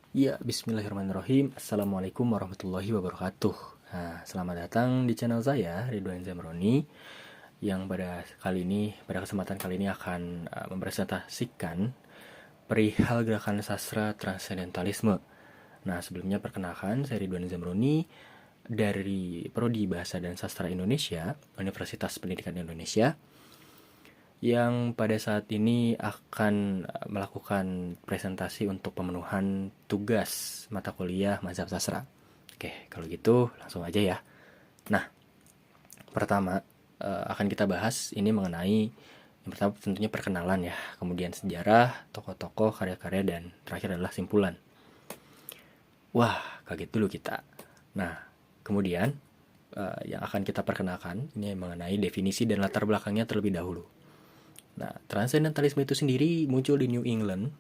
Ya, bismillahirrahmanirrahim. Assalamualaikum warahmatullahi wabarakatuh. Nah, selamat datang di channel saya, Ridwan Zamroni, yang pada kesempatan kali ini akan mempresentasikan perihal gerakan sastra transendentalisme. Nah, sebelumnya perkenalkan, saya Ridwan Zamroni dari Prodi Bahasa dan Sastra Indonesia, Universitas Pendidikan Indonesia, yang pada saat ini akan melakukan presentasi untuk pemenuhan tugas mata kuliah Mazhab Sastra. Oke, kalau gitu langsung aja ya. Nah, pertama akan kita bahas ini mengenai yang pertama tentunya perkenalan ya, kemudian sejarah, tokoh-tokoh, karya-karya, dan terakhir adalah simpulan. Wah, kaget dulu kita. Nah, kemudian yang akan kita perkenalkan ini mengenai definisi dan latar belakangnya terlebih dahulu. Nah, transendentalisme itu sendiri muncul di New England,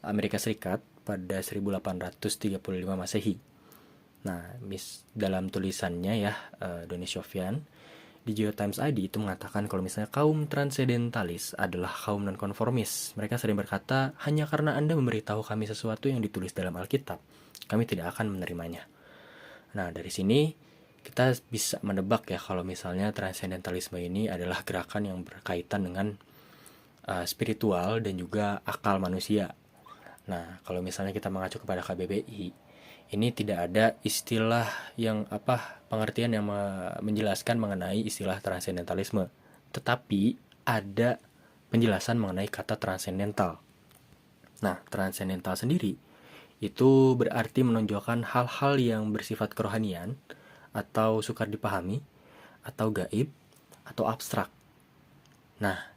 Amerika Serikat pada 1835 Masehi. Nah, dalam tulisannya ya, Doni Sofyan di GeoTimes ID itu mengatakan kalau misalnya kaum transendentalis adalah kaum nonkonformis. Mereka sering berkata, hanya karena Anda memberitahu kami sesuatu yang ditulis dalam Alkitab, kami tidak akan menerimanya. Nah, dari sini kita bisa menebak ya kalau misalnya transendentalisme ini adalah gerakan yang berkaitan dengan spiritual dan juga akal manusia. Nah, kalau misalnya kita mengacu kepada KBBI, ini tidak ada istilah yang pengertian yang menjelaskan mengenai istilah transendentalisme, tetapi ada penjelasan mengenai kata transendental. Nah, transendental sendiri itu berarti menonjolkan hal-hal yang bersifat kerohanian atau sukar dipahami atau gaib atau abstrak. Nah,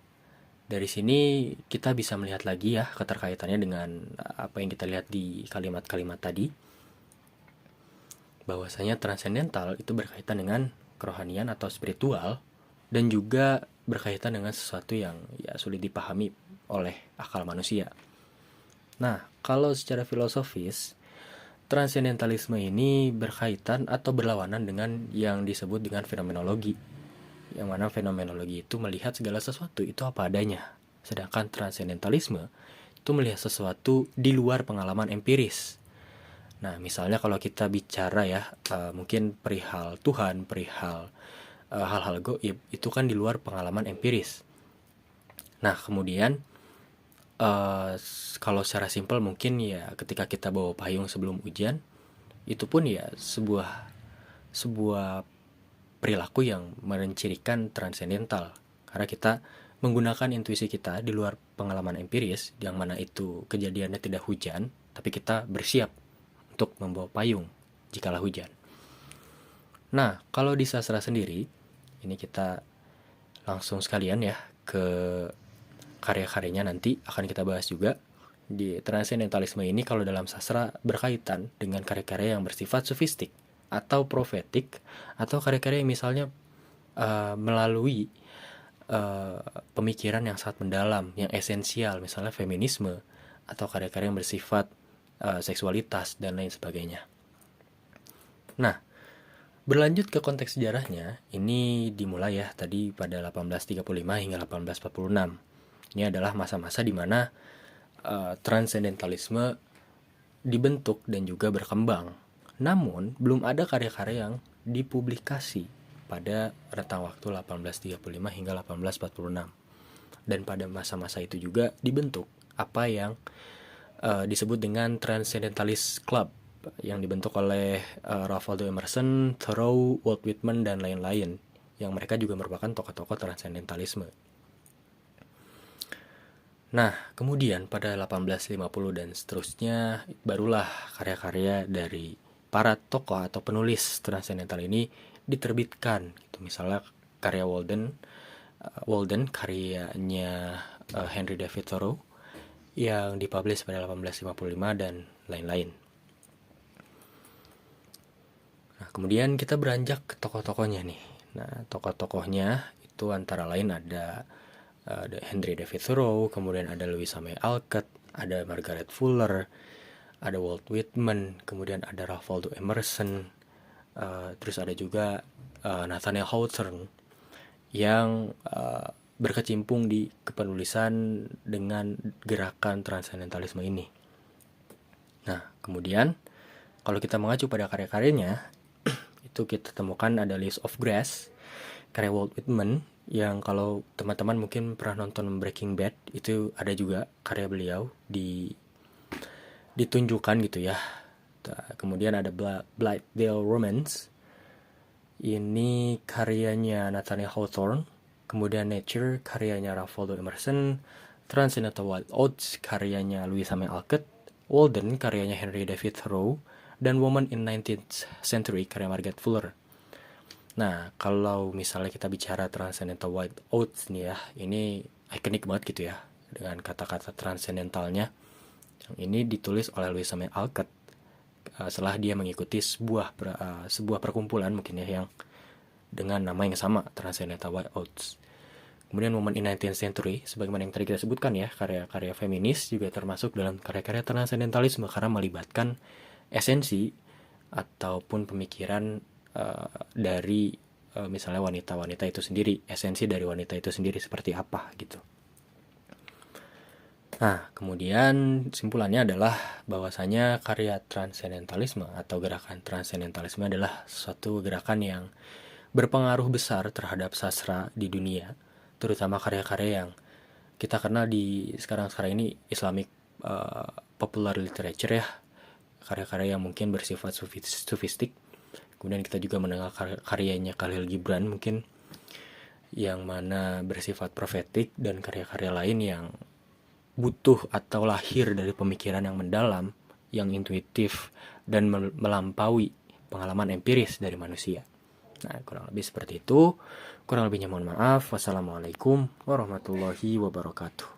dari sini kita bisa melihat lagi ya keterkaitannya dengan apa yang kita lihat di kalimat-kalimat tadi, bahwasanya transcendental itu berkaitan dengan kerohanian atau spiritual dan juga berkaitan dengan sesuatu yang ya sulit dipahami oleh akal manusia. Nah, kalau secara filosofis, transcendentalisme ini berkaitan atau berlawanan dengan yang disebut dengan fenomenologi, yang mana fenomenologi itu melihat segala sesuatu itu apa adanya, sedangkan transcendentalisme itu melihat sesuatu di luar pengalaman empiris. Nah, misalnya kalau kita bicara ya, mungkin perihal Tuhan, perihal hal-hal goib, itu kan di luar pengalaman empiris. Nah, kemudian kalau secara simpel mungkin ya ketika kita bawa payung sebelum hujan, itu pun ya sebuah perilaku yang mencirikan transendental, karena kita menggunakan intuisi kita di luar pengalaman empiris, yang mana itu kejadiannya tidak hujan, tapi kita bersiap untuk membawa payung jikalau hujan. Nah, kalau di sastra sendiri, ini kita langsung sekalian ya ke karya-karyanya, nanti akan kita bahas juga. Di transcendentalisme ini kalau dalam sastra berkaitan dengan karya-karya yang bersifat sofistik atau profetik, atau karya-karya yang misalnya melalui pemikiran yang sangat mendalam, yang esensial, misalnya feminisme, atau karya-karya yang bersifat seksualitas dan lain sebagainya. Nah, berlanjut ke konteks sejarahnya, ini dimulai ya tadi pada 1835 hingga 1846. Ini adalah masa-masa di mana transcendentalisme dibentuk dan juga berkembang. Namun, belum ada karya-karya yang dipublikasi pada rentang waktu 1835 hingga 1846. Dan pada masa-masa itu juga dibentuk apa yang disebut dengan Transcendentalist Club, yang dibentuk oleh Ralph Waldo Emerson, Thoreau, Walt Whitman, dan lain-lain, yang mereka juga merupakan tokoh-tokoh transcendentalisme. Nah, kemudian pada 1850 dan seterusnya, barulah karya-karya dari para tokoh atau penulis transcendental ini diterbitkan. Gitu. Misalnya karya Walden karyanya Henry David Thoreau yang dipublish pada 1855 dan lain-lain. Nah, kemudian kita beranjak ke tokoh-tokohnya nih. Nah, tokoh-tokohnya itu antara lain ada Henry David Thoreau, kemudian ada Louisa May Alcott, ada Margaret Fuller, ada Walt Whitman, kemudian ada Ralph Waldo Emerson, terus ada juga Nathaniel Hawthorne yang berkecimpung di kepenulisan dengan gerakan transcendentalisme ini. Nah, Kemudian kalau kita mengacu pada karya-karyanya, itu kita temukan ada Leaves of Grass, karya Walt Whitman, yang kalau teman-teman mungkin pernah nonton Breaking Bad, itu ada juga karya beliau ditunjukkan gitu ya. Kemudian ada Blythedale Romance, ini karyanya Nathaniel Hawthorne. Kemudian Nature, karyanya Ralph Waldo Emerson. Transcendental Wild Oats, karyanya Louis Samuel Alcott. Walden, karyanya Henry David Thoreau. Dan Woman in 19th Century, karya Margaret Fuller. Nah, kalau misalnya kita bicara Transcendental Wild Oats nih ya, ini ikonik banget gitu ya, dengan kata-kata transcendentalnya. Yang ini ditulis oleh Louis Samuel Alcott setelah dia mengikuti sebuah perkumpulan mungkin ya yang dengan nama yang sama, Transcendental Wild Oats. Kemudian Woman in 19th Century, sebagaimana yang tadi kita sebutkan ya, karya-karya feminis juga termasuk dalam karya-karya transcendentalisme karena melibatkan esensi ataupun pemikiran dari misalnya wanita-wanita itu sendiri, esensi dari wanita itu sendiri seperti apa gitu. Nah, kemudian simpulannya adalah bahwasanya karya transcendentalisme atau gerakan transcendentalisme adalah suatu gerakan yang berpengaruh besar terhadap sastra di dunia, terutama karya-karya yang kita kenal di sekarang ini Islamic popular literature ya, karya-karya yang mungkin bersifat sufistik. Kemudian kita juga mendengar karyanya Khalil Gibran mungkin yang mana bersifat profetik, dan karya-karya lain yang butuh atau lahir dari pemikiran yang mendalam, yang intuitif, dan melampaui pengalaman empiris dari manusia. Nah, kurang lebih seperti itu. Kurang lebihnya mohon maaf. Wassalamualaikum warahmatullahi wabarakatuh.